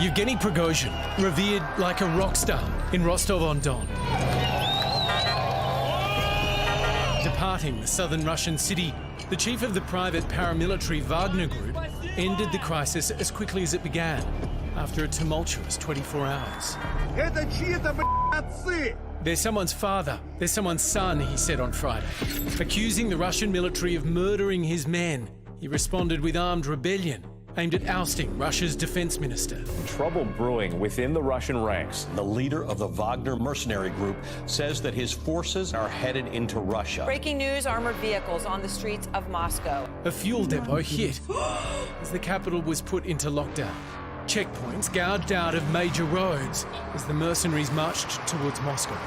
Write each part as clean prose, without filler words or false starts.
Yevgeny Prigozhin, revered like a rock star in Rostov-on-Don. Departing the southern Russian city, the chief of the private paramilitary Wagner group ended the crisis as quickly as it began, after a tumultuous 24 hours. They're someone's father, they're someone's son, he said on Friday. Accusing the Russian military of murdering his men, he responded with armed rebellion aimed at ousting Russia's defense minister. Trouble brewing within the Russian ranks. The leader of the Wagner mercenary group says that his forces are headed into Russia. Breaking news, armored vehicles on the streets of Moscow. A fuel depot hit as the capital was put into lockdown. Checkpoints gouged out of major roads as the mercenaries marched towards Moscow.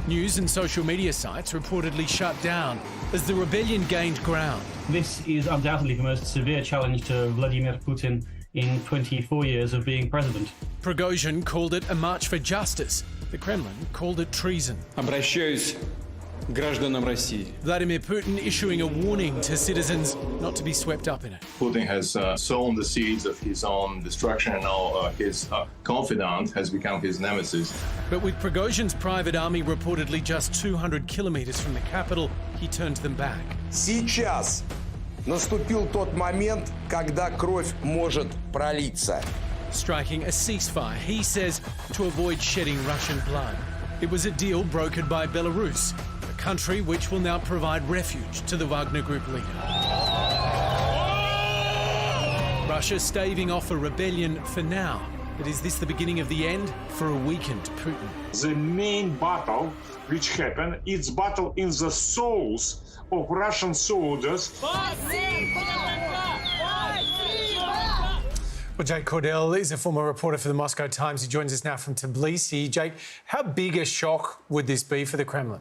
News and social media sites reportedly shut down as the rebellion gained ground. This is undoubtedly the most severe challenge to Vladimir Putin in 24 years of being president. Prigozhin called it a march for justice. The Kremlin called it treason. Обращаюсь к гражданам России. Vladimir Putin issuing a warning to citizens not to be swept up in it. Putin has sown the seeds of his own destruction, and now his confidant has become his nemesis. But with Prigozhin's private army reportedly just 200 kilometers from the capital, he turned them back. Сейчас наступил тот момент, когда кровь может пролиться. Striking a ceasefire, he says, to avoid shedding Russian blood. It was a deal brokered by Belarus, a country which will now provide refuge to the Wagner Group leader. Russia staving off a rebellion for now. But is this the beginning of the end for a weakened Putin? The main battle which happened, it's battle in the souls of Russian soldiers. Well, Jake Cordell is a former reporter for the Moscow Times. He joins us now from Tbilisi. Jake, how big a shock would this be for the Kremlin?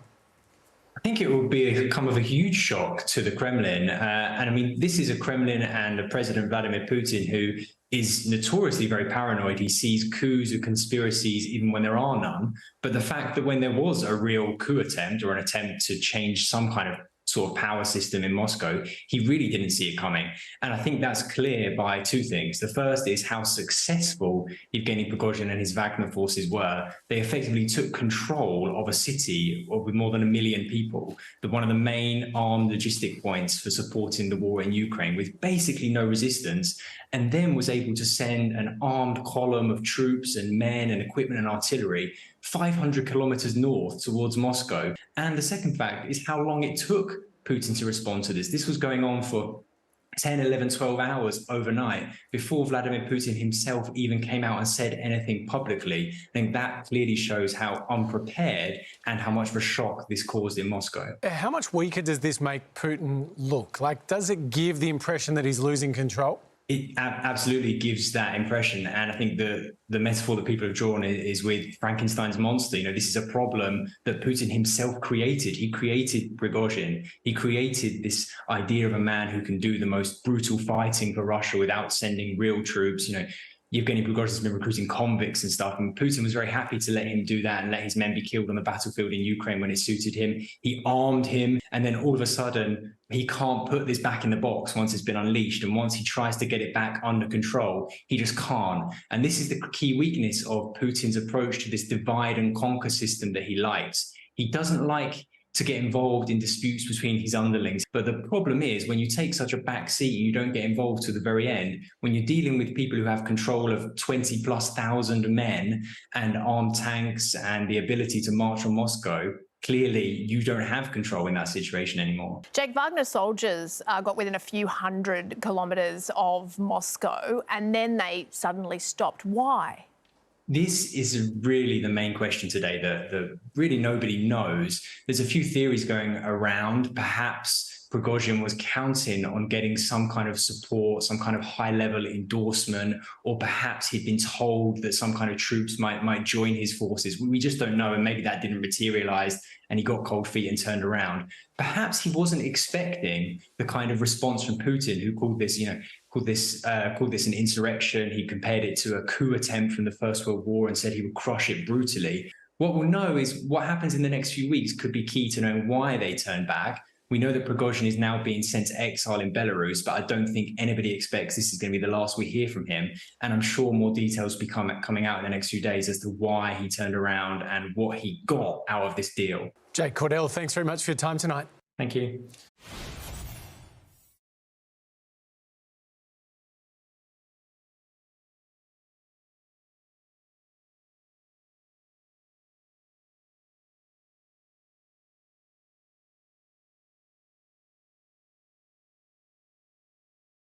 I think it will be kind of a huge shock to the Kremlin. And I mean, this is a Kremlin and a President Vladimir Putin who is notoriously very paranoid. He sees coups or conspiracies even when there are none. But the fact that when there was a real coup attempt or an attempt to change some kind of sort of power system in Moscow, he really didn't see it coming. And I think that's clear by two things. The first is how successful Yevgeny Prigozhin and his Wagner forces were. They effectively took control of a city with more than 1 million people, one of the main armed logistic points for supporting the war in Ukraine, with basically no resistance, and then was able to send an armed column of troops and men and equipment and artillery 500 kilometers north towards Moscow. And the second fact is how long it took Putin to respond to this. This was going on for 10, 11, 12 hours overnight before Vladimir Putin himself even came out and said anything publicly. I think that clearly shows how unprepared and how much of a shock this caused in Moscow. How much weaker does this make Putin look? Like, does it give the impression that he's losing control? It absolutely gives that impression. And I think the metaphor that people have drawn is with Frankenstein's monster. You know, this is a problem that Putin himself created. He created Prigozhin. He created this idea of a man who can do the most brutal fighting for Russia without sending real troops. You know, Yevgeny Prigozhin's been recruiting convicts and stuff, and Putin was very happy to let him do that and let his men be killed on the battlefield in Ukraine when it suited him. He armed him, and then all of a sudden, he can't put this back in the box once it's been unleashed. And once he tries to get it back under control, he just can't. And this is the key weakness of Putin's approach to this divide and conquer system that he likes. He doesn't like to get involved in disputes between his underlings. But the problem is when you take such a back seat and you don't get involved to the very end, when you're dealing with people who have control of 20,000+ men and armed tanks and the ability to march on Moscow, clearly you don't have control in that situation anymore. Jake, Wagner soldiers got within a few hundred kilometres of Moscow and then they suddenly stopped. Why? This is really the main question today that really nobody knows. There's a few theories going around. Perhaps Prigozhin was counting on getting some kind of support, some kind of high-level endorsement, or perhaps he'd been told that some kind of troops might join his forces. We just don't know, and maybe that didn't materialize and he got cold feet and turned around. Perhaps he wasn't expecting the kind of response from Putin, who called this an insurrection. He compared it to a coup attempt from the First World War and said he would crush it brutally. What we'll know is what happens in the next few weeks could be key to knowing why they turned back. We know that Prigozhin is now being sent to exile in Belarus, but I don't think anybody expects this is going to be the last we hear from him. And I'm sure more details will be coming out in the next few days as to why he turned around and what he got out of this deal. Jake Cordell, thanks very much for your time tonight. Thank you.